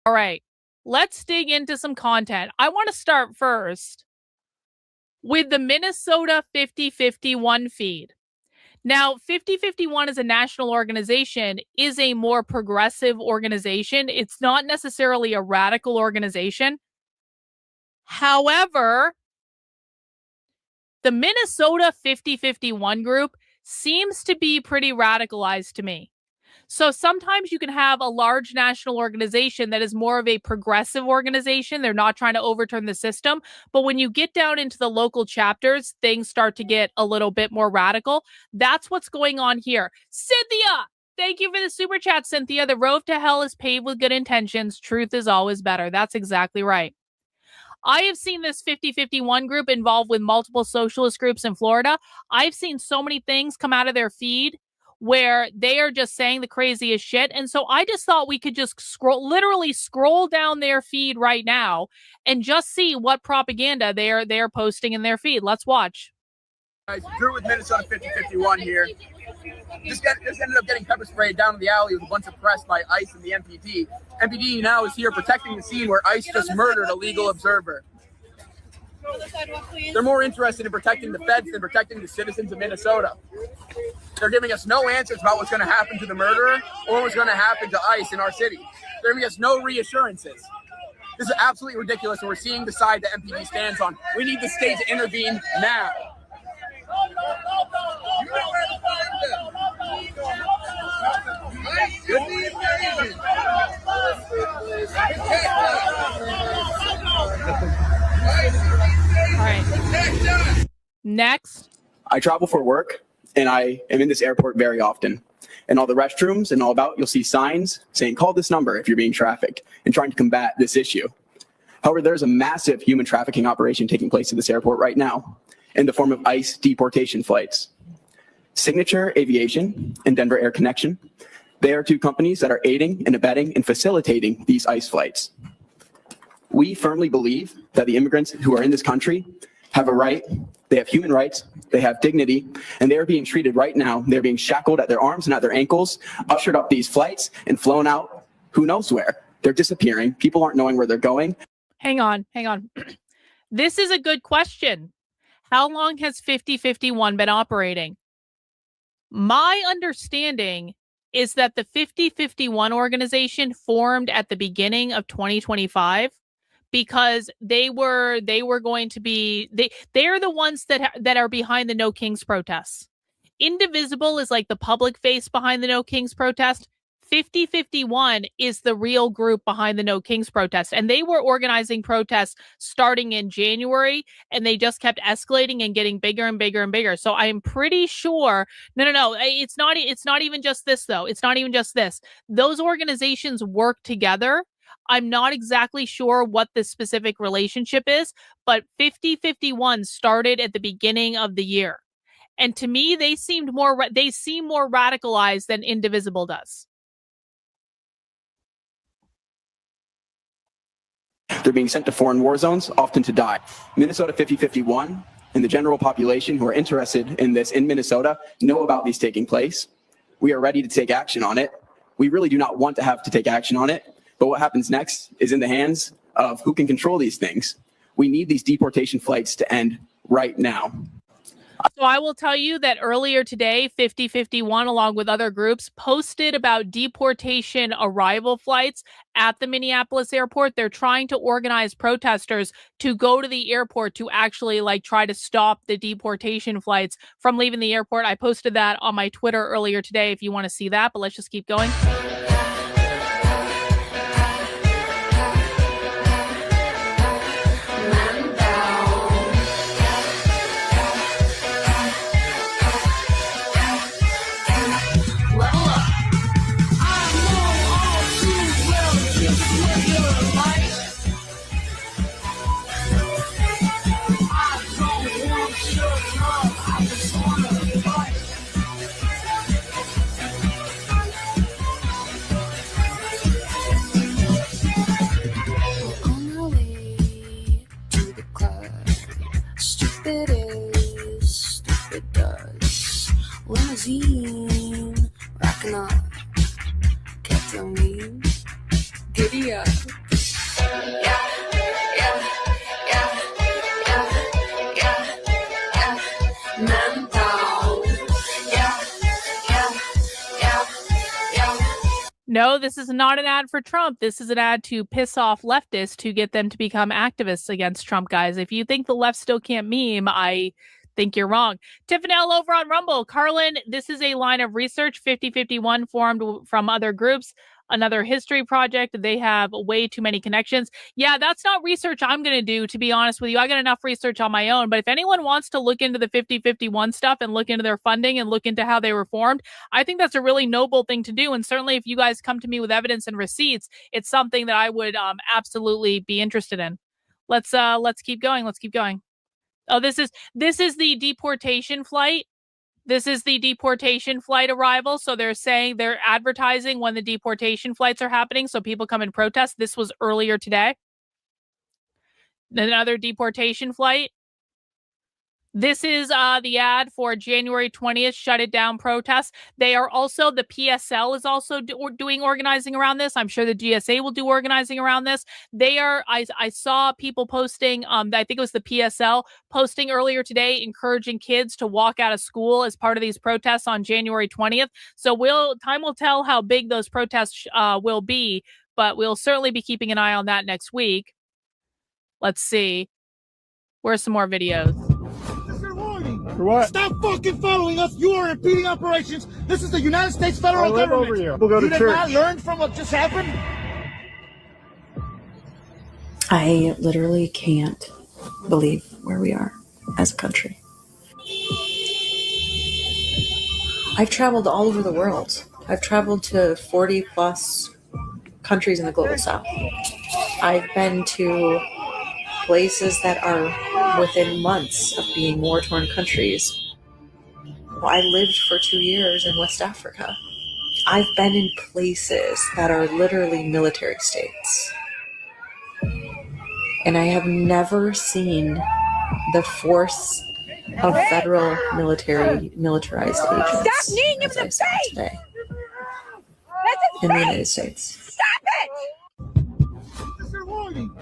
All right, let's dig into some content. I want to start first with the Minnesota 5051 feed. Now, 5051 as a national organization is a more progressive organization. It's not necessarily a radical organization. However, the Minnesota 5051 group seems to be pretty radicalized to me. So sometimes you can have a large national organization that is more of a progressive organization. They're not trying to overturn the system. But when you get down into the local chapters, things start to get a little bit more radical. That's what's going on here. Cynthia, thank you for the super chat, Cynthia. The road to hell is paved with good intentions. Truth is always better. That's exactly right. I have seen this 5051 group involved with multiple socialist groups in Florida. I've seen so many things come out of their feed where they are just saying the craziest shit. And so I just thought we could just literally scroll down their feed right now and just see what propaganda they're posting in their feed. Let's watch. Guys, through with Minnesota 5051 here. This ended up getting pepper sprayed down in the alley with a bunch of press by ICE and the MPD. MPD now is here protecting the scene where ICE just murdered a legal observer. They're more interested in protecting the feds than protecting the citizens of Minnesota. They're giving us no answers about what's going to happen to the murderer or what's going to happen to ICE in our city. They're giving us no reassurances. This is absolutely ridiculous, and we're seeing the side that MPD stands on. We need the state to intervene now. All right. Next. I travel for work, and I am in this airport very often. And all the restrooms and all about, you'll see signs saying, call this number if you're being trafficked, and trying to combat this issue. However, there's a massive human trafficking operation taking place at this airport right now in the form of ICE deportation flights. Signature Aviation and Denver Air Connection, they are two companies that are aiding and abetting and facilitating these ICE flights. We firmly believe that the immigrants who are in this country have a right, they have human rights, they have dignity, and they are being treated right now. They're being shackled at their arms and at their ankles, ushered up these flights, and flown out who knows where. They're disappearing. People aren't knowing where they're going. Hang on. This is a good question. How long has 5051 been operating? My understanding is that the 5051 organization formed at the beginning of 2025 because they were going to be they're the ones that are behind the No Kings protests. Indivisible is like the public face behind the No Kings protest. 5051 is the real group behind the No Kings protest, and they were organizing protests starting in January, and they just kept escalating and getting bigger and bigger and bigger. So I'm pretty sure no, it's not even just this though. It's not even just this. Those organizations work together. I'm not exactly sure what the specific relationship is, but 5051 started at the beginning of the year. And to me, they seem more radicalized than Indivisible does. They're being sent to foreign war zones, often to die. Minnesota 5051 and the general population who are interested in this in Minnesota know about these taking place. We are ready to take action on it. We really do not want to have to take action on it, but what happens next is in the hands of who can control these things. We need these deportation flights to end right now. So I will tell you that earlier today, 5051, along with other groups, posted about deportation arrival flights at the Minneapolis airport. They're trying to organize protesters to go to the airport to actually try to stop the deportation flights from leaving the airport. I posted that on my Twitter earlier today if you want to see that, but let's just keep going. No, this is not an ad for Trump. This is an ad to piss off leftists to get them to become activists against Trump, guys. If you think the left still can't meme, I think you're wrong. Tiffanel over on Rumble. Karlyn, this is a line of research, 5051, formed from other groups. Another history project. They have way too many connections. Yeah, that's not research I'm going to do, to be honest with you. I got enough research on my own. But if anyone wants to look into the 5051 stuff and look into their funding and look into how they were formed, I think that's a really noble thing to do. And certainly if you guys come to me with evidence and receipts, it's something that I would absolutely be interested in. Let's keep going. Let's keep going. Oh, this is the deportation flight. This is the deportation flight arrival. So they're advertising when the deportation flights are happening. So people come and protest. This was earlier today. Another deportation flight. This is the ad for January 20th, shut it down protest. They are also, the PSL is also doing organizing around this. I'm sure the GSA will do organizing around this. I saw people posting, I think it was the PSL, posting earlier today, encouraging kids to walk out of school as part of these protests on January 20th. So time will tell how big those protests will be, but we'll certainly be keeping an eye on that next week. Let's see. Where's some more videos? For what? Stop fucking following us. You are impeding operations. This is the United States federal I live government. over here. We'll go to you church. did not learn from what just happened? I literally can't believe where we are as a country. I've traveled all over the world. I've traveled to 40 plus countries in the global south. I've been to places that are within months of being war-torn countries. I lived for 2 years in West Africa. I've been in places that are literally military states. And I have never seen the force of federal militarized agents as I saw today in the United States.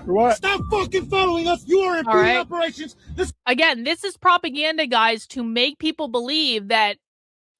For what? Stop fucking following us. You are impeding operations. Again, this is propaganda, guys, to make people believe that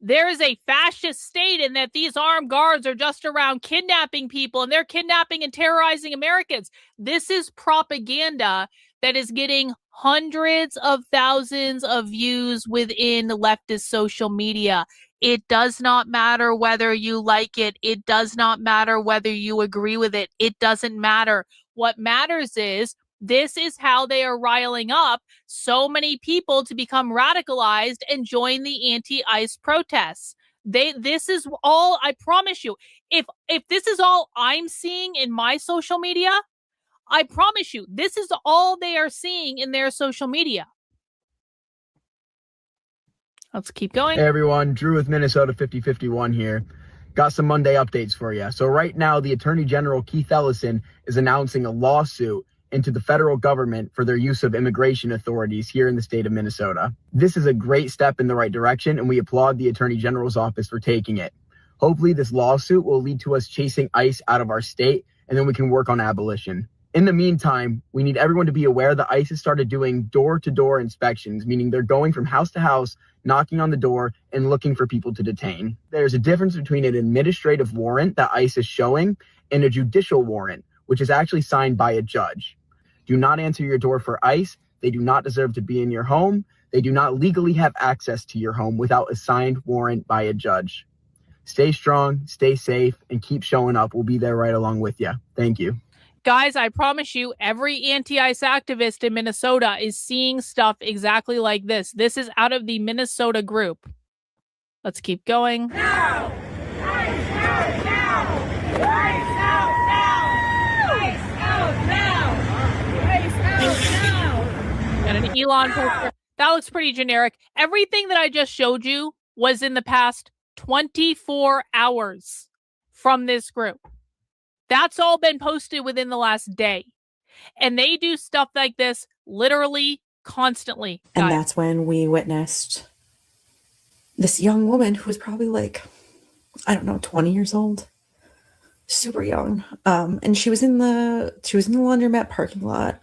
there is a fascist state and that these armed guards are just around kidnapping people and they're kidnapping and terrorizing Americans. This is propaganda that is getting hundreds of thousands of views within leftist social media. It does not matter whether you like it. It does not matter whether you agree with it. It doesn't matter. What matters is this is how they are riling up so many people to become radicalized and join the anti-ICE protests. This is all, I promise you, if this is all I'm seeing in my social media, I promise you, this is all they are seeing in their social media. Let's keep going. Hey everyone, Drew with Minnesota 5051 here. Got some Monday updates for you. So right now, the Attorney General Keith Ellison is announcing a lawsuit into the federal government for their use of immigration authorities here in the state of Minnesota. This is a great step in the right direction, and we applaud the Attorney General's office for taking it. Hopefully this lawsuit will lead to us chasing ICE out of our state, and then we can work on abolition. In the meantime, we need everyone to be aware that ICE has started doing door-to-door inspections, meaning they're going from house to house, knocking on the door, and looking for people to detain. There's a difference between an administrative warrant that ICE is showing and a judicial warrant, which is actually signed by a judge. Do not answer your door for ICE. They do not deserve to be in your home. They do not legally have access to your home without a signed warrant by a judge. Stay strong, stay safe, and keep showing up. We'll be there right along with you. Thank you. Guys, I promise you, every anti-ICE activist in Minnesota is seeing stuff exactly like this. This is out of the Minnesota group. Let's keep going. Now! ICE out now! ICE out now! ICE out now! ICE out now! And an Elon poster. That looks pretty generic. Everything that I just showed you was in the past 24 hours from this group. That's all been posted within the last day. And they do stuff like this literally constantly. And that's when we witnessed this young woman who was probably like, I don't know, 20 years old, super young. And she was in the laundromat parking lot.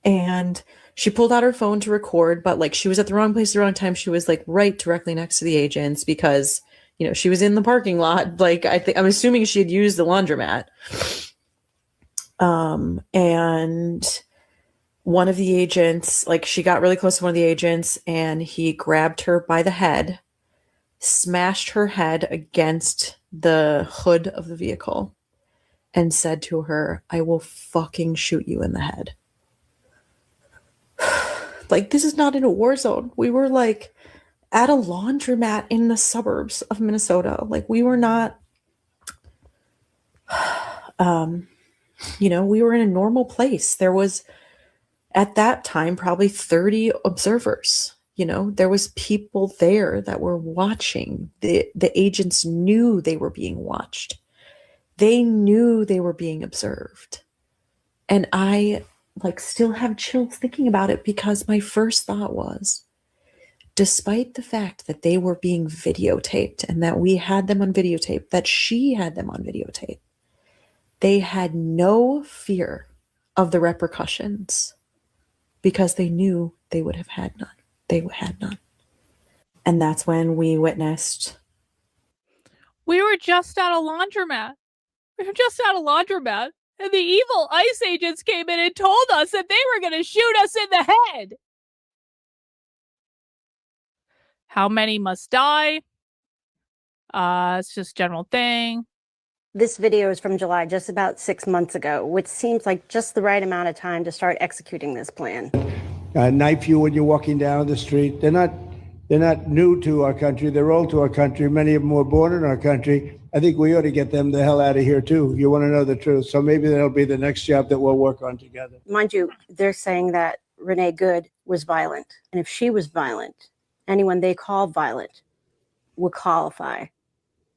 And she pulled out her phone to record, but like she was at the wrong place at the wrong time. She was like right directly next to the agents because, you know, she was in the parking lot. Like I'm assuming she had used the laundromat. And one of the agents, like she got really close to one of the agents and he grabbed her by the head, smashed her head against the hood of the vehicle and said to her, "I will fucking shoot you in the head." Like, this is not in a war zone. We were like at a laundromat in the suburbs of Minnesota. Like, we were not, you know, we were in a normal place. There was at that time probably 30 observers. You know, there was people there that were watching. The agents knew they were being watched. They knew they were being observed. And I like still have chills thinking about it because my first thought was, despite the fact that they were being videotaped and that we had them on videotape, that she had them on videotape, they had no fear of the repercussions because they knew they would have had none. They had none. And that's when we witnessed. We were just at a laundromat. And the evil ICE agents came in and told us that they were going to shoot us in the head. How many must die? It's just general thing. This video is from July, just about 6 months ago, which seems like just the right amount of time to start executing this plan. Knife you when you're walking down the street. They're not new to our country. They're old to our country. Many of them were born in our country. I think we ought to get them the hell out of here, too. You want to know the truth. So maybe that'll be the next job that we'll work on together. Mind you, they're saying that Renee Good was violent. And if she was violent, anyone they call violent would qualify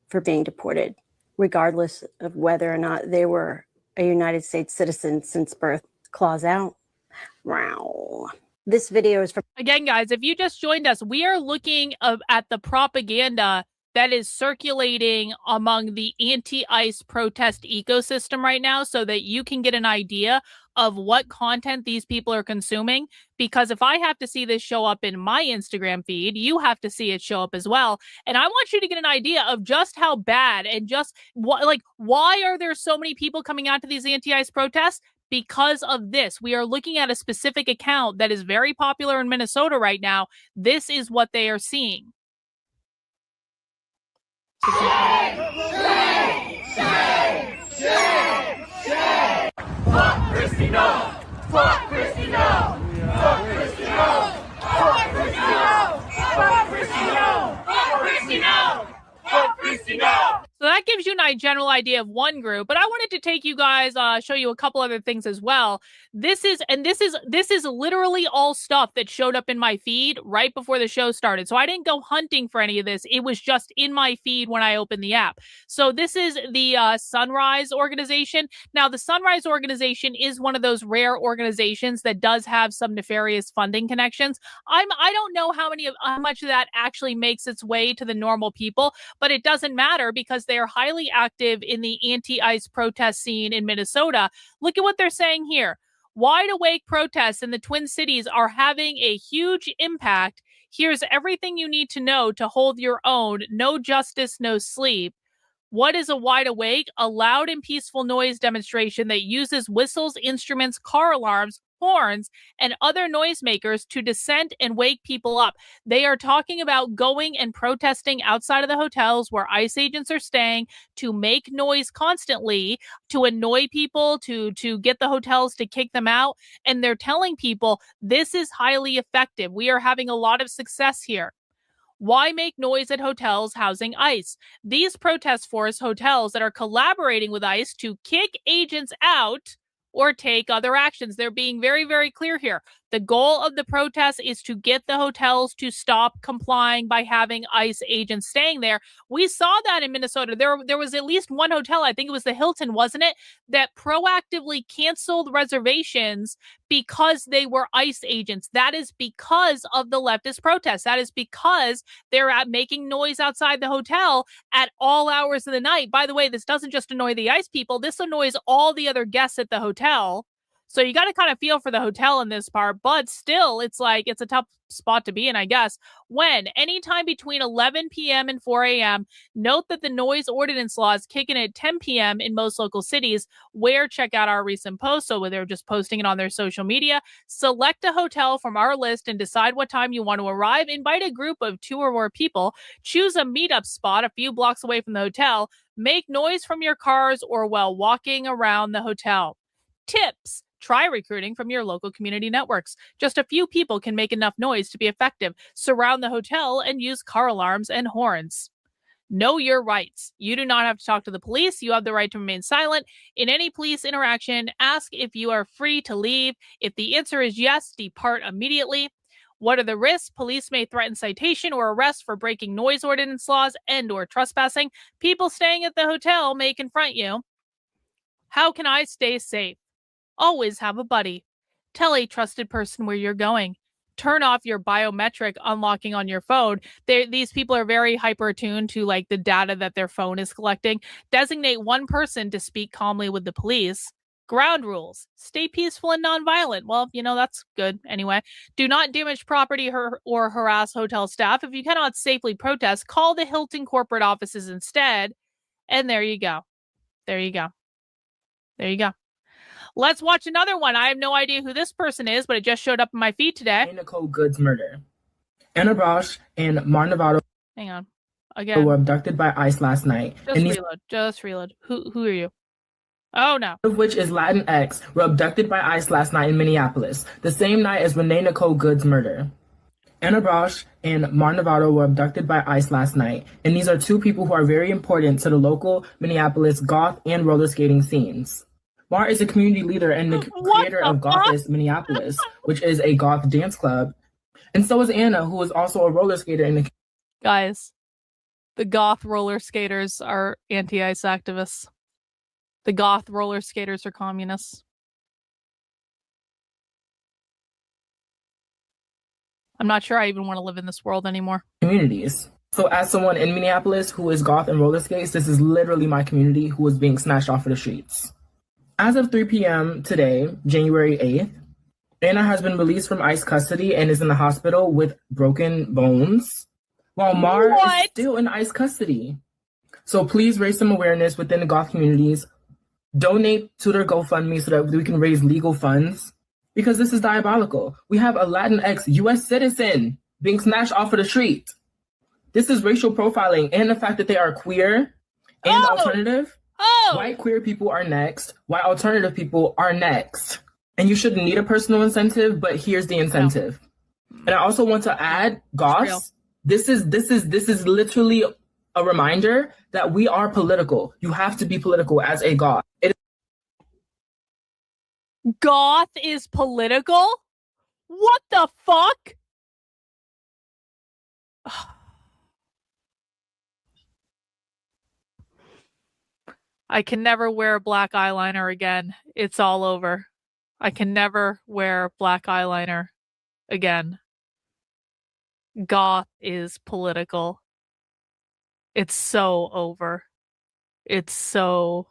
for being deported, regardless of whether or not they were a United States citizen since birth. Claws out. Wow. This video is from... Again, guys, if you just joined us, we are looking at the propaganda that is circulating among the anti-ICE protest ecosystem right now so that you can get an idea of what content these people are consuming. Because if I have to see this show up in my Instagram feed, you have to see it show up as well. And I want you to get an idea of just how bad and just why are there so many people coming out to these anti-ICE protests? Because of this. We are looking at a specific account that is very popular in Minnesota right now. This is what they are seeing. Fuck Christy, no! Fuck Christy, no! Fuck Christy, no! Fuck Christy, no! Fuck Christy, no! Fuck Christy, no! Fuck Christy, no! So that gives you a general idea of one group, but I wanted to take you guys, show you a couple other things as well. This is literally all stuff that showed up in my feed right before the show started. So I didn't go hunting for any of this. It was just in my feed when I opened the app. So this is the Sunrise organization. Now, the Sunrise organization is one of those rare organizations that does have some nefarious funding connections. I don't know how much of that actually makes its way to the normal people, but it doesn't matter because they are highly active in the anti-ICE protest scene in Minnesota. Look at what they're saying here. Wide awake protests in the Twin Cities are having a huge impact. Here's everything you need to know to hold your own. No justice, no sleep. What is a wide awake? A loud and peaceful noise demonstration that uses whistles, instruments, car alarms, horns, and other noisemakers to dissent and wake people up. They are talking about going and protesting outside of the hotels where ICE agents are staying to make noise constantly, to annoy people, to get the hotels to kick them out. And they're telling people this is highly effective. We are having a lot of success here. Why make noise at hotels housing ICE? These protests force hotels that are collaborating with ICE to kick agents out or take other actions. They're being very, very clear here. The goal of the protest is to get the hotels to stop complying by having ICE agents staying there. We saw that in Minnesota. There was at least one hotel, I think it was the Hilton, wasn't it, that proactively canceled reservations because they were ICE agents. That is because of the leftist protests. That is because they're making noise outside the hotel at all hours of the night. By the way, this doesn't just annoy the ICE people. This annoys all the other guests at the hotel. So you got to kind of feel for the hotel in this part, but still, it's like, it's a tough spot to be in, I guess. When anytime between 11 p.m. and 4 a.m., note that the noise ordinance laws kick in at 10 p.m. in most local cities, where check out our recent post. So they're just posting it on their social media. Select a hotel from our list and decide what time you want to arrive. Invite a group of 2 or more people. Choose a meetup spot a few blocks away from the hotel. Make noise from your cars or while walking around the hotel. Tips. Try recruiting from your local community networks. Just a few people can make enough noise to be effective. Surround the hotel and use car alarms and horns. Know your rights. You do not have to talk to the police. You have the right to remain silent. In any police interaction, ask if you are free to leave. If the answer is yes, depart immediately. What are the risks? Police may threaten citation or arrest for breaking noise ordinance laws and or trespassing. People staying at the hotel may confront you. How can I stay safe? Always have a buddy. Tell a trusted person where you're going. Turn off your biometric unlocking on your phone. These people are very hyper attuned to like the data that their phone is collecting. Designate one person to speak calmly with the police. Ground rules. Stay peaceful and nonviolent. Well, that's good anyway. Do not damage property or harass hotel staff. If you cannot safely protest, call the Hilton corporate offices instead. And there you go. There you go. There you go. Let's watch another one. I have no idea who this person is, but it just showed up in my feed today. Nicole Good's murder. Anna Brosh and Mar Novato Hang on. Again. were abducted by ICE last night. Just reload. Who are you? Oh, no. Of which is Latinx, were abducted by ICE last night in Minneapolis, the same night as Renee Nicole Good's murder. Anna Brosh and Mar Novato were abducted by ICE last night, and these are 2 people who are very important to the local Minneapolis goth and roller skating scenes. Mar is a community leader and the creator of Gothist Minneapolis, which is a goth dance club. And so is Anna, who is also a roller skater in the... Guys, the goth roller skaters are anti-ICE activists. The goth roller skaters are communists. I'm not sure I even want to live in this world anymore. Communities. So as someone in Minneapolis who is goth and roller skates, this is literally my community who is being snatched off of the streets. As of 3 p.m. today, January 8th, Anna has been released from ICE custody and is in the hospital with broken bones, while Mar is still in ICE custody. So please raise some awareness within the goth communities. Donate to their GoFundMe so that we can raise legal funds, because this is diabolical. We have a Latinx U.S. citizen being snatched off of the street. This is racial profiling, and the fact that they are queer and alternative. White queer people are next. White alternative people are next. And you shouldn't need a personal incentive, but here's the incentive. No. And I also want to add, goths, this is literally a reminder that we are political. You have to be political as a goth. Goth is political? What the fuck? I can never wear black eyeliner again. It's all over. I can never wear black eyeliner again. Goth is political. It's so over. It's so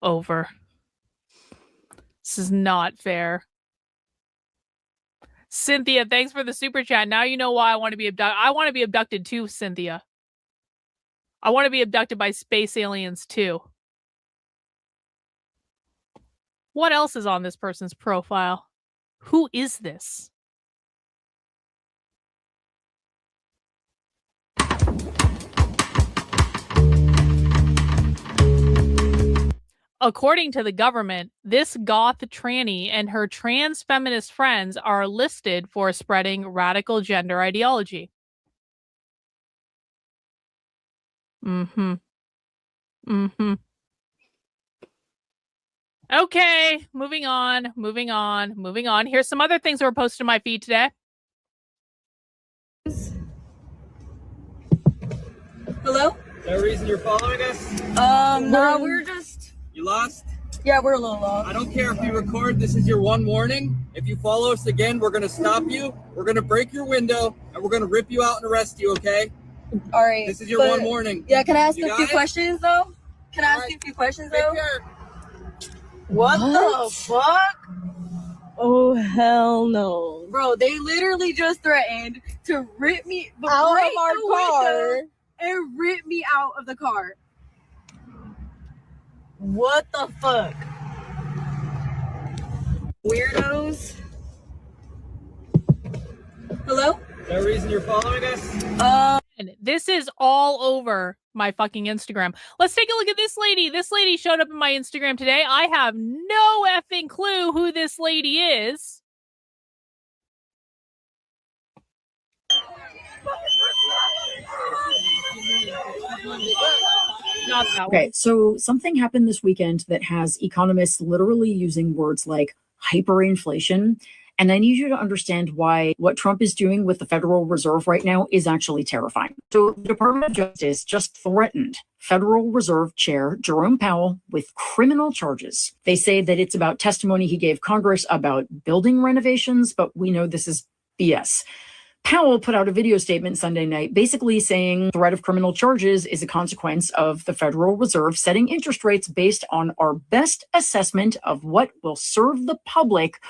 over. This is not fair. Cynthia, thanks for the super chat. Now you know why I want to be abducted. I want to be abducted too, Cynthia. I want to be abducted by space aliens too. What else is on this person's profile? Who is this? According to the government, this goth tranny and her trans feminist friends are listed for spreading radical gender ideology. Okay, moving on. Here's some other things that were posted in my feed today. Hello? Is there a reason you're following us? No, we're just... You lost? Yeah, we're a little lost. I don't care if you record. This is your one warning. If you follow us again, we're going to stop you. We're going to break your window, and we're going to rip you out and arrest you, okay? All right. This is your one warning. Yeah, can I ask You a few got it? questions, though? Can I All ask right. you a few questions, Take though? care. What the fuck? Oh, hell no. Bro, they literally just threatened to rip me Out of break our the car. window and rip me out of the car. What the fuck? Weirdos. Hello? Is there a reason you're following us? And this is all over my fucking Instagram. Let's take a look at this lady. This lady showed up in my Instagram today. I have no effing clue who this lady is. Not that one. Okay, so something happened this weekend that has economists literally using words like hyperinflation. And I need you to understand why what Trump is doing with the Federal Reserve right now is actually terrifying. So the Department of Justice just threatened Federal Reserve Chair Jerome Powell with criminal charges. They say that it's about testimony he gave Congress about building renovations, but we know this is BS. Powell put out a video statement Sunday night basically saying threat of criminal charges is a consequence of the Federal Reserve setting interest rates based on our best assessment of what will serve the public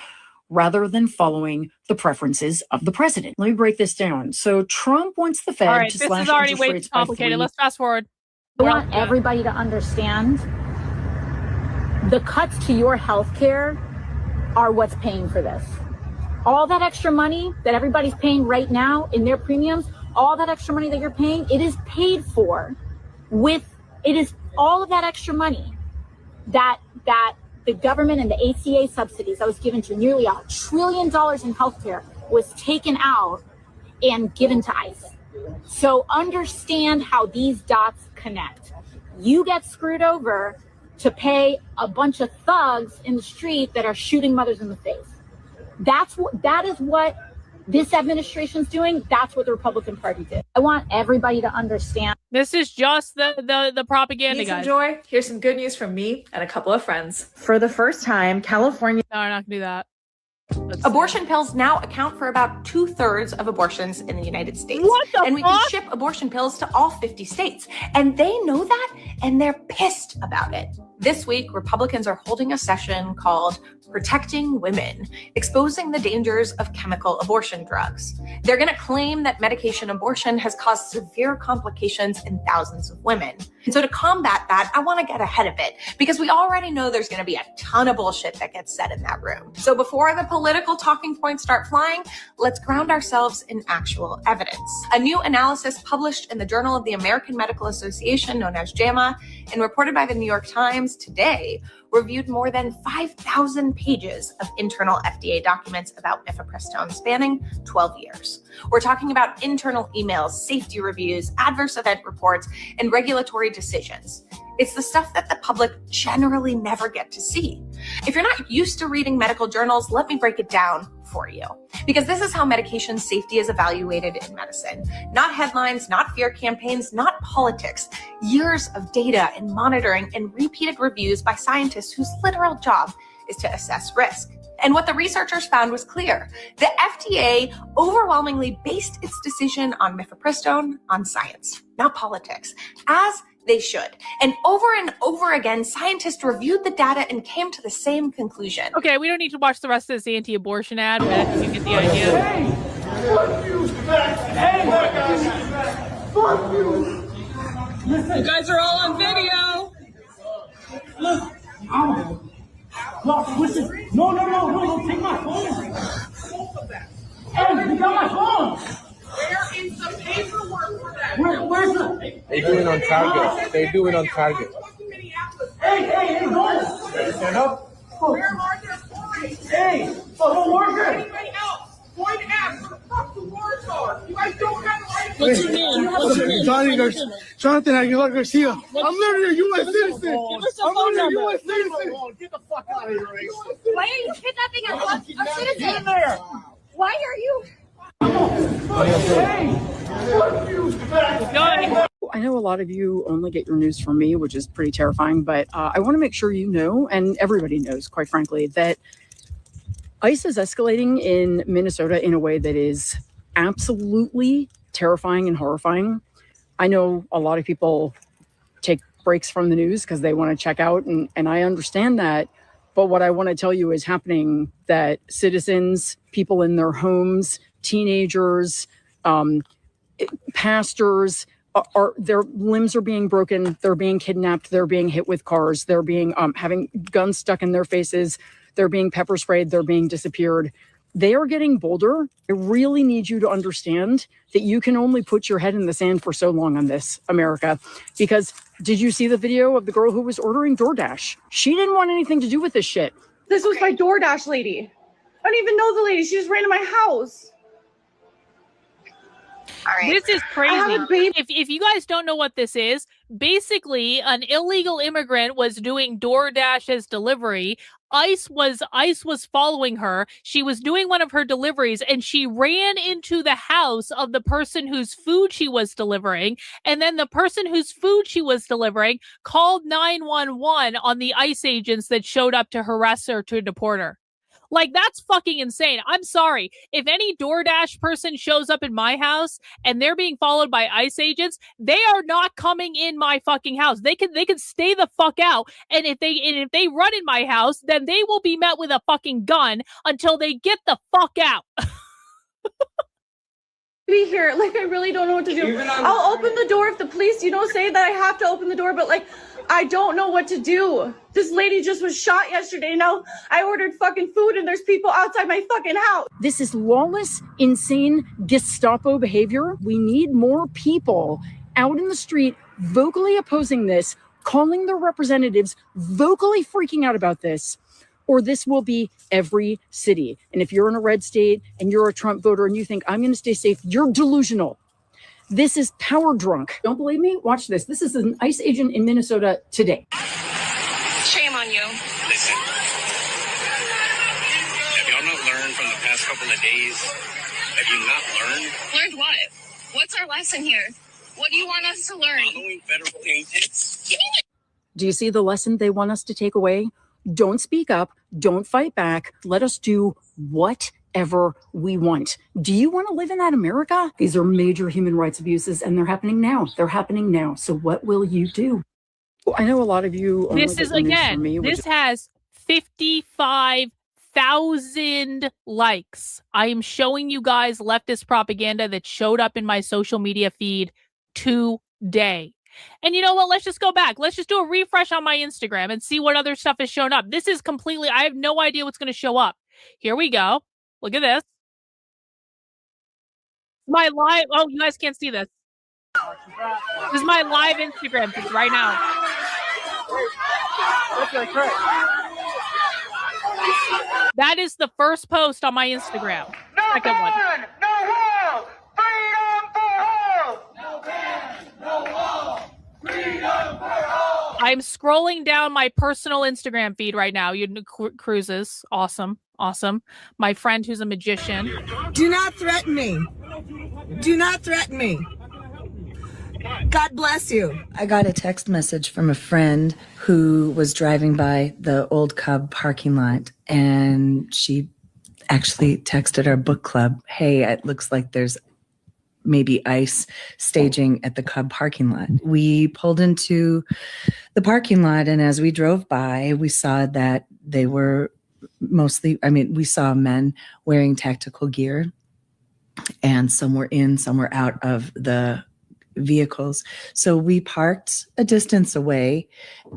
rather than following the preferences of the president. Let me break this down. So Trump wants the Fed All right, to this slash is already interest way too rates by complicated. 3. Let's fast forward. I want everybody to understand the cuts to your health care are what's paying for this. All that extra money that everybody's paying right now in their premiums, all that extra money that you're paying, it is paid for it is all of that extra money that the government and the ACA subsidies that was given to nearly $1 trillion in healthcare was taken out and given to ICE. So understand how these dots connect. You get screwed over to pay a bunch of thugs in the street that are shooting mothers in the face. That is what this administration's doing. That's what the Republican Party did. I want everybody to understand. This is just the propaganda, Need some guys. joy? Here's some good news from me and a couple of friends. For the first time, California... No, we're not going to do that. Abortion pills now account for about 2/3 of abortions in the United States. What the And we can ship abortion pills to all 50 states. And they know that, and they're pissed about it. This week, Republicans are holding a session called Protecting Women, exposing the dangers of chemical abortion drugs. They're going to claim that medication abortion has caused severe complications in thousands of women. And so to combat that, I want to get ahead of it because we already know there's going to be a ton of bullshit that gets said in that room. So before the political talking points start flying, let's ground ourselves in actual evidence. A new analysis published in the Journal of the American Medical Association, known as JAMA, and reported by the New York Times today, reviewed more than 5,000 pages of internal FDA documents about mifepristone spanning 12 years. We're talking about internal emails, safety reviews, adverse event reports, and regulatory decisions. It's the stuff that the public generally never get to see. If you're not used to reading medical journals, let me break it down for you. Because this is how medication safety is evaluated in medicine. Not headlines, not fear campaigns, not politics. Years of data and monitoring and repeated reviews by scientists whose literal job is to assess risk. And what the researchers found was clear. The FDA overwhelmingly based its decision on mifepristone on science, not politics, as they should. And over again, scientists reviewed the data and came to the same conclusion. Okay, we don't need to watch the rest of this anti-abortion ad, but I think you get the idea. Hey, fuck you! Hey, fuck you! You guys are all on video. Look, listen. No, take my phone. Hey, you got my phone. Where is the paperwork for that? Where's the... They do it on target. They do it on target. Hey, no! Stand up. Where are their points? Hey, fucking worker! Anybody else? Point F, where the fuck the words are. You guys don't have the right. What's your name? Jonathan Aguilar Garcia. I'm literally a U.S. citizen. I'm literally U.S. citizen. Get the fuck out of here, Ace. Why are you kidnapping a citizen? Get in there. Why are you? I know a lot of you only get your news from me, which is pretty terrifying, but I want to make sure you know, and everybody knows, quite frankly, that ICE is escalating in Minnesota in a way that is absolutely terrifying and horrifying. I know a lot of people take breaks from the news because they want to check out, and I understand that. But what I want to tell you is happening, that citizens, people in their homes, teenagers, pastors, their limbs are being broken, they're being kidnapped, they're being hit with cars, they're being having guns stuck in their faces, they're being pepper sprayed, they're being disappeared. They are getting bolder. I really need you to understand that you can only put your head in the sand for so long on this, America. Because did you see the video of the girl who was ordering DoorDash? She didn't want anything to do with this shit. This was my DoorDash lady. I don't even know the lady. She just ran to my house. This is crazy. If you guys don't know what this is, basically an illegal immigrant was doing DoorDash as delivery. ICE was following her. She was doing one of her deliveries and she ran into the house of the person whose food she was delivering. And then the person whose food she was delivering called 911 on the ICE agents that showed up to harass her, to deport her. Like, that's fucking insane. I'm sorry. If any DoorDash person shows up in my house and they're being followed by ICE agents, they are not coming in my fucking house. They can stay the fuck out. And if they run in my house, then they will be met with a fucking gun until they get the fuck out. Be here. Like, I really don't know what to do. I'll open the door if the police, say that I have to open the door, but like, I don't know what to do. This lady just was shot yesterday. Now I ordered fucking food and there's people outside my fucking house. This is lawless, insane Gestapo behavior. We need more people out in the street vocally opposing this, calling their representatives, vocally freaking out about this, or this will be every city. And if you're in a red state and you're a Trump voter and you think I'm going to stay safe, you're delusional. This is power drunk. Don't believe me? Watch this. This is an ICE agent in Minnesota today. Shame on you. Listen, have y'all not learned from the past couple of days? Have you not learned? Learned what? What's our lesson here? What do you want us to learn? Following federal agents. Do you see the lesson they want us to take away? Don't speak up. Don't fight back. Let us do whatever we want. Do you want to live in that America? These are major human rights abuses and they're happening now. They're happening now. So what will you do? Well, I know a lot of you. This is, again, this has 55,000 likes. I am showing you guys leftist propaganda that showed up in my social media feed today. And you know what? Let's just go back. Let's just do a refresh on my Instagram and see what other stuff has shown up. This is completely, I have no idea what's going to show up. Here we go. Look at this. My live, oh, you guys can't see this. This is my live Instagram feed right now. That is the first post on my Instagram. Second one. No wall! Freedom for all! No ban! No wall! Freedom for all! I'm scrolling down my personal Instagram feed right now. Cruises. Awesome. Awesome. My friend who's a magician. Do not threaten me. Do not threaten me. God bless you. I got a text message from a friend who was driving by the old Cub parking lot, and she actually texted our book club, hey, it looks like there's maybe ICE staging at the Cub parking lot. We pulled into the parking lot, and as we drove by, we saw that they were mostly, we saw men wearing tactical gear, and some were in, some were out of the vehicles. So we parked a distance away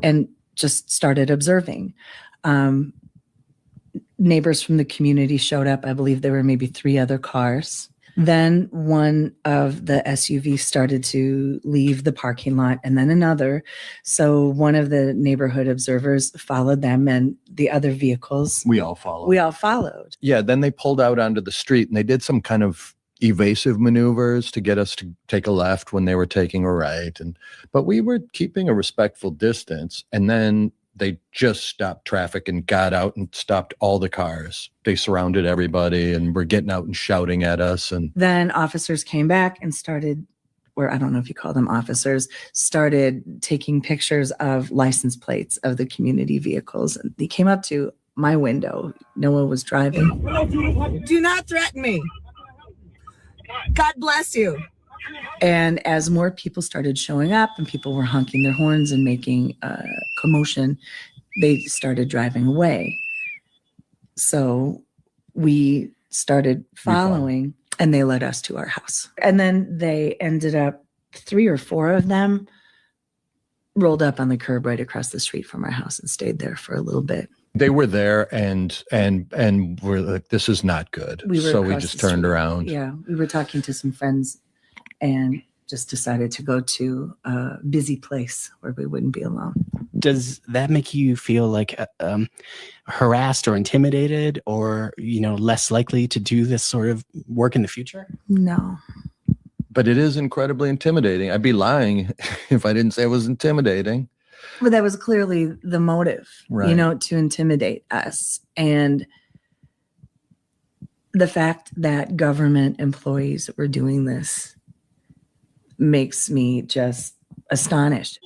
and just started observing. Neighbors from the community showed up. I believe there were maybe 3 other cars. Then one of the SUVs started to leave the parking lot, and then another. So one of the neighborhood observers followed them, and the other vehicles. We all followed. Yeah, then they pulled out onto the street, and they did some kind of evasive maneuvers to get us to take a left when they were taking a right. But we were keeping a respectful distance. And then They just stopped traffic and got out and stopped all the cars. They surrounded everybody and were getting out and shouting at us. And then officers came back and started, or I don't know if you call them officers, started taking pictures of license plates of the community vehicles. And they came up to my window. Noah was driving. Do not threaten me. God bless you. And as more people started showing up and people were honking their horns and making commotion, they started driving away. So we started following, and they led us to our house. And then they ended up, 3 or 4 of them rolled up on the curb right across the street from our house and stayed there for a little bit. they were there and we're like, this is not good. So we just turned around. Yeah, we were talking to some friends and just decided to go to a busy place where we wouldn't be alone. Does that make you feel like harassed or intimidated, or, you know, less likely to do this sort of work in the future? No. But it is incredibly intimidating. I'd be lying if I didn't say it was intimidating. But that was clearly the motive, right, you know, to intimidate us. And the fact that government employees were doing this makes me just astonished.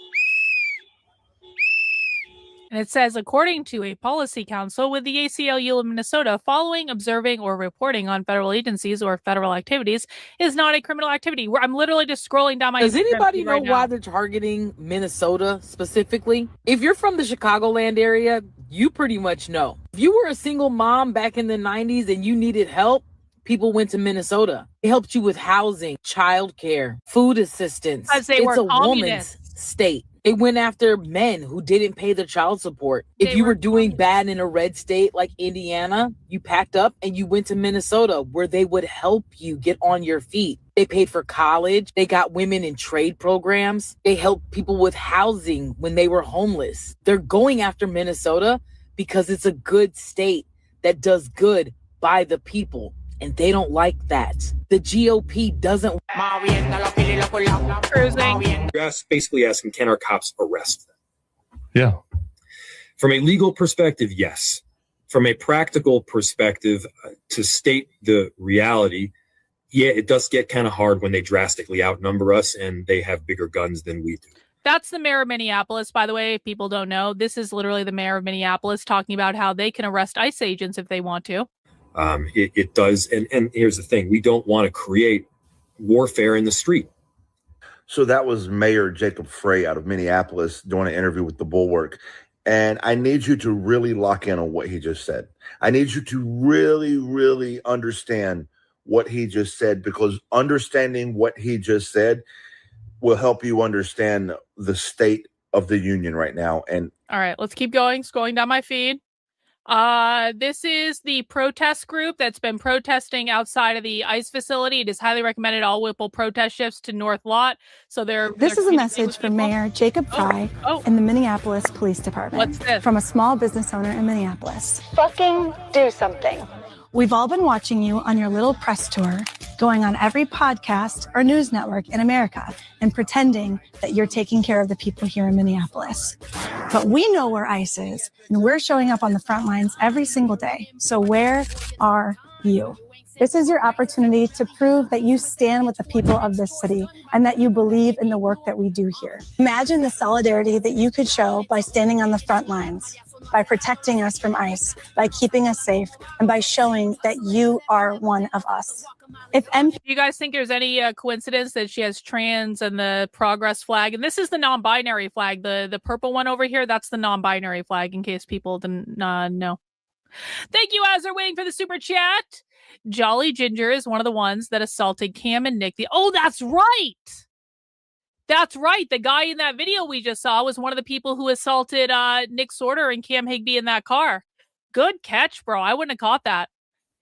And it says, according to a policy council with the ACLU of Minnesota, following, observing, or reporting on federal agencies or federal activities is not a criminal activity. I'm literally just scrolling down my Does Instagram anybody feed know right why now. they're targeting Minnesota specifically? If you're from the Chicagoland area, you pretty much know. If you were a single mom back in the 90s and you needed help, people went to Minnesota. It helped you with housing, childcare, food assistance. Because they were it's a communists. woman's state. It went after men who didn't pay their child support. If you were doing bad in a red state like Indiana, you packed up and you went to Minnesota, where they would help you get on your feet. They paid for college. They got women in trade programs. They helped people with housing when they were homeless. They're going after Minnesota because it's a good state that does good by the people. And they don't like that. The GOP doesn't. You're basically asking, can our cops arrest them? Yeah. From a legal perspective, yes. From a practical perspective, to state the reality, yeah, it does get kind of hard when they drastically outnumber us and they have bigger guns than we do. That's the mayor of Minneapolis, by the way, if people don't know. This is literally the mayor of Minneapolis talking about how they can arrest ICE agents if they want to. It does. And here's the thing. We don't want to create warfare in the street. So that was Mayor Jacob Frey out of Minneapolis doing an interview with The Bulwark. And I need you to really lock in on what he just said. I need you to really, really understand what he just said, because understanding what he just said will help you understand the state of the union right now. And all right, let's keep going. Scrolling down my feed. This is the protest group that's been protesting outside of the ICE facility. It is highly recommended all Whipple protest shifts to North Lot. So This is a message from Mayor Jacob Frey and the Minneapolis Police Department. What's this? From a small business owner in Minneapolis. Fucking do something. We've all been watching you on your little press tour, going on every podcast or news network in America and pretending that you're taking care of the people here in Minneapolis. But we know where ICE is, and we're showing up on the front lines every single day. So where are you? This is your opportunity to prove that you stand with the people of this city and that you believe in the work that we do here. Imagine the solidarity that you could show by standing on the front lines, by protecting us from ICE, by keeping us safe, and by showing that you are one of us. If Do you guys think there's any coincidence that she has trans and the progress flag? And this is the non-binary flag. The purple one over here, that's the non-binary flag, in case people didn't know. Thank you, as they're waiting for the super chat. Jolly Ginger is one of the ones that assaulted Cam and Nick. Oh, that's right. That's right. The guy in that video we just saw was one of the people who assaulted Nick Sorter and Cam Higbee in that car. Good catch, bro. I wouldn't have caught that.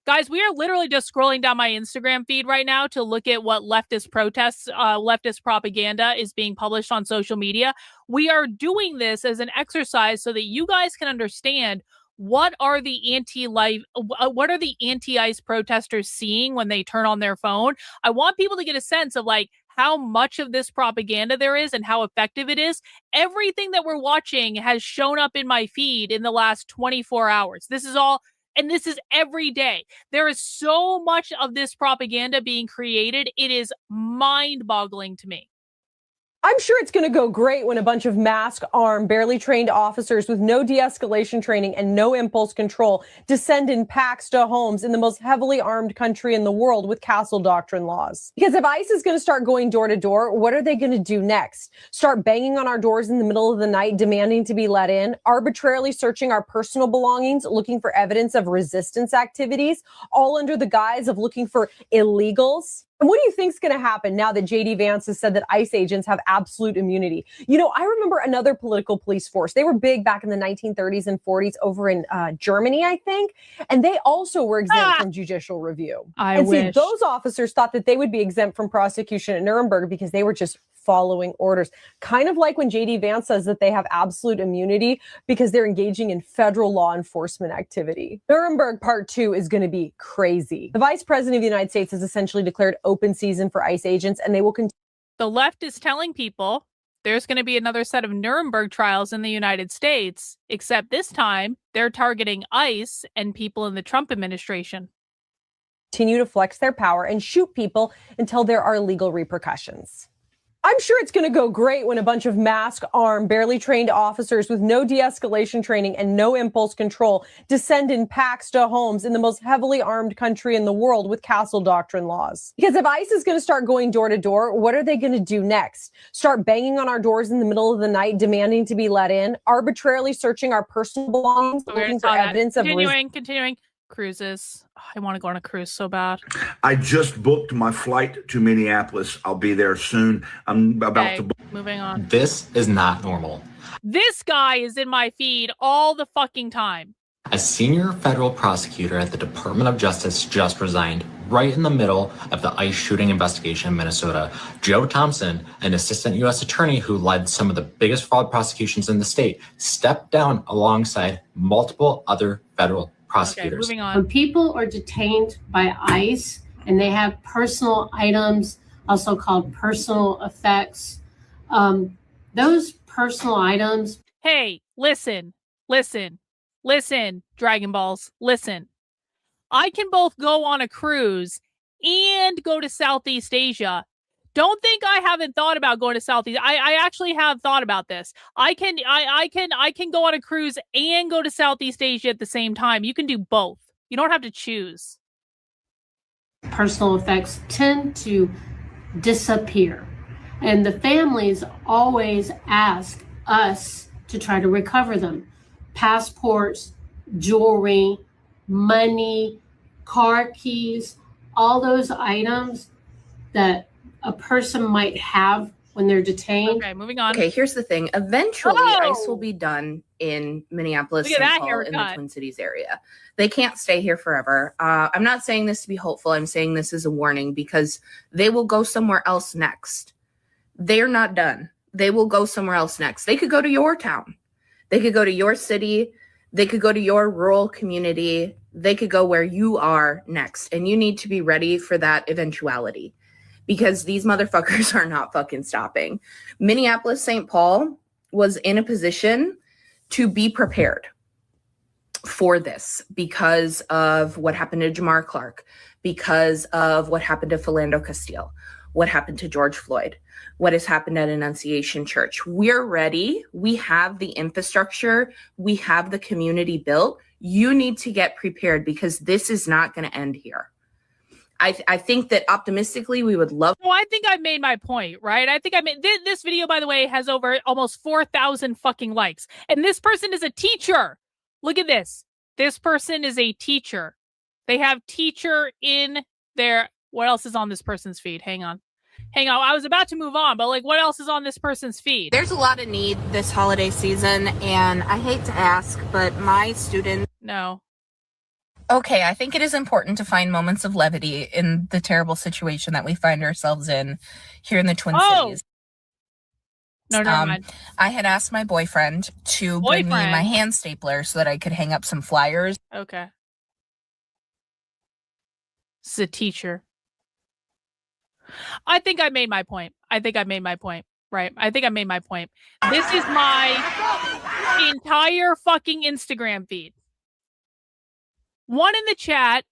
Guys, we are literally just scrolling down my Instagram feed right now to look at what leftist protests, leftist propaganda is being published on social media. We are doing this as an exercise so that you guys can understand what are the anti-ICE protesters seeing when they turn on their phone. I want people to get a sense of like how much of this propaganda there is and how effective it is, everything that we're watching has shown up in my feed in the last 24 hours. This is all, and this is every day. There is so much of this propaganda being created. It is mind-boggling to me. I'm sure it's going to go great when a bunch of masked, armed, barely trained officers with no de-escalation training and no impulse control descend in packs to homes in the most heavily armed country in the world with castle doctrine laws. Because if ICE is going to start going door to door, what are they going to do next? Start banging on our doors in the middle of the night, demanding to be let in, arbitrarily searching our personal belongings, looking for evidence of resistance activities, all under the guise of looking for illegals? And what do you think is going to happen now that J.D. Vance has said that ICE agents have absolute immunity? You know, I remember another political police force. They were big back in the 1930s and 40s over in Germany, I think. And they also were exempt from judicial review. I wish. See, those officers thought that they would be exempt from prosecution at Nuremberg because they were just following orders. Kind of like when J.D. Vance says that they have absolute immunity because they're engaging in federal law enforcement activity. Nuremberg Part 2 is going to be crazy. The Vice President of the United States has essentially declared open season for ICE agents, and they will continue. The left is telling people there's going to be another set of Nuremberg trials in the United States, except this time they're targeting ICE and people in the Trump administration. Continue to flex their power and shoot people until there are legal repercussions. I'm sure it's going to go great when a bunch of masked, armed, barely trained officers with no de-escalation training and no impulse control descend in packs to homes in the most heavily armed country in the world with castle doctrine laws. Because if ICE is going to start going door to door, what are they going to do next? Start banging on our doors in the middle of the night, demanding to be let in, arbitrarily searching our personal belongings, looking for evidence of Continuing. Cruises. I want to go on a cruise so bad. I just booked my flight to Minneapolis. I'll be there soon. I'm about to book. Moving on. This is not normal. This guy is in my feed all the fucking time. A senior federal prosecutor at the Department of Justice just resigned right in the middle of the ICE shooting investigation in Minnesota. Joe Thompson, an assistant U.S. attorney who led some of the biggest fraud prosecutions in the state, stepped down alongside multiple other federal prosecutors. Okay, moving on. When people are detained by ICE and they have personal items, also called personal effects, those personal items. Hey, listen, Dragon Balls, listen. I can both go on a cruise and go to Southeast Asia. Don't think I haven't thought about going to Southeast. I actually have thought about this. I can go on a cruise and go to Southeast Asia at the same time. You can do both. You don't have to choose. Personal effects tend to disappear. And the families always ask us to try to recover them. Passports, jewelry, money, car keys, all those items that a person might have when they're detained. Okay, moving on. Okay, here's the thing. Eventually, ICE will be done in Minneapolis, St. Paul, in the Twin Cities area. They can't stay here forever. I'm not saying this to be hopeful. I'm saying this as a warning because they will go somewhere else next. They're not done. They will go somewhere else next. They could go to your town. They could go to your city. They could go to your rural community. They could go where you are next. And you need to be ready for that eventuality. Because these motherfuckers are not fucking stopping. Minneapolis, St. Paul was in a position to be prepared for this because of what happened to Jamar Clark, because of what happened to Philando Castile, what happened to George Floyd, what has happened at Annunciation Church. We're ready. We have the infrastructure. We have the community built. You need to get prepared because this is not going to end here. I think that optimistically we would love. Well, I think I've made my point, right? I think I made this video, by the way, has over almost 4,000 fucking likes. And this person is a teacher. Look at this. This person is a teacher. They have teacher in their, what else is on this person's feed? Hang on. I was about to move on, but like, what else is on this person's feed? There's a lot of need this holiday season, and I hate to ask, but my students. No. Okay, I think it is important to find moments of levity in the terrible situation that we find ourselves in here in the Twin Cities. No, never mind. I had asked my boyfriend to bring me my hand stapler so that I could hang up some flyers. Okay. It's a teacher. I think I made my point. Right. I think I made my point. This is my entire fucking Instagram feed. One in the chat,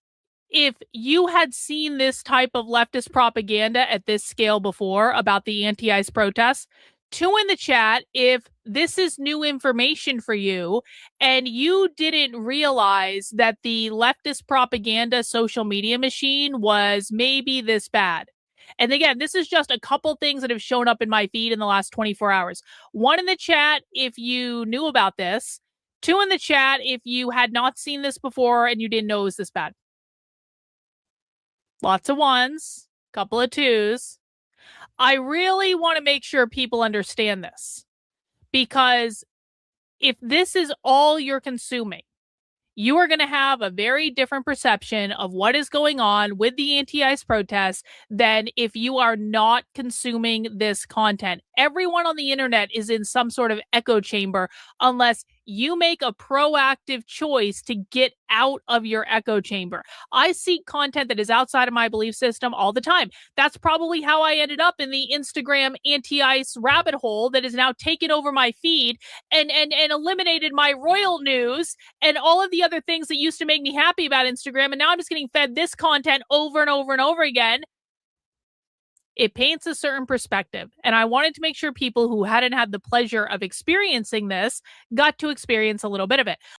if you had seen this type of leftist propaganda at this scale before about the anti-ICE protests. 2 in the chat, if this is new information for you and you didn't realize that the leftist propaganda social media machine was maybe this bad. And again, this is just a couple things that have shown up in my feed in the last 24 hours. 1 in the chat, if you knew about this. 2 in the chat, if you had not seen this before and you didn't know it was this bad. Lots of 1s, couple of 2s. I really want to make sure people understand this, because if this is all you're consuming, you are going to have a very different perception of what is going on with the anti-ICE protests than if you are not consuming this content. Everyone on the internet is in some sort of echo chamber unless you make a proactive choice to get out of your echo chamber. I seek content that is outside of my belief system all the time. That's probably how I ended up in the Instagram anti-ICE rabbit hole that has now taken over my feed and eliminated my royal news and all of the other things that used to make me happy about Instagram. And now I'm just getting fed this content over and over and over again. It paints a certain perspective. And I wanted to make sure people who hadn't had the pleasure of experiencing this got to experience a little bit of it.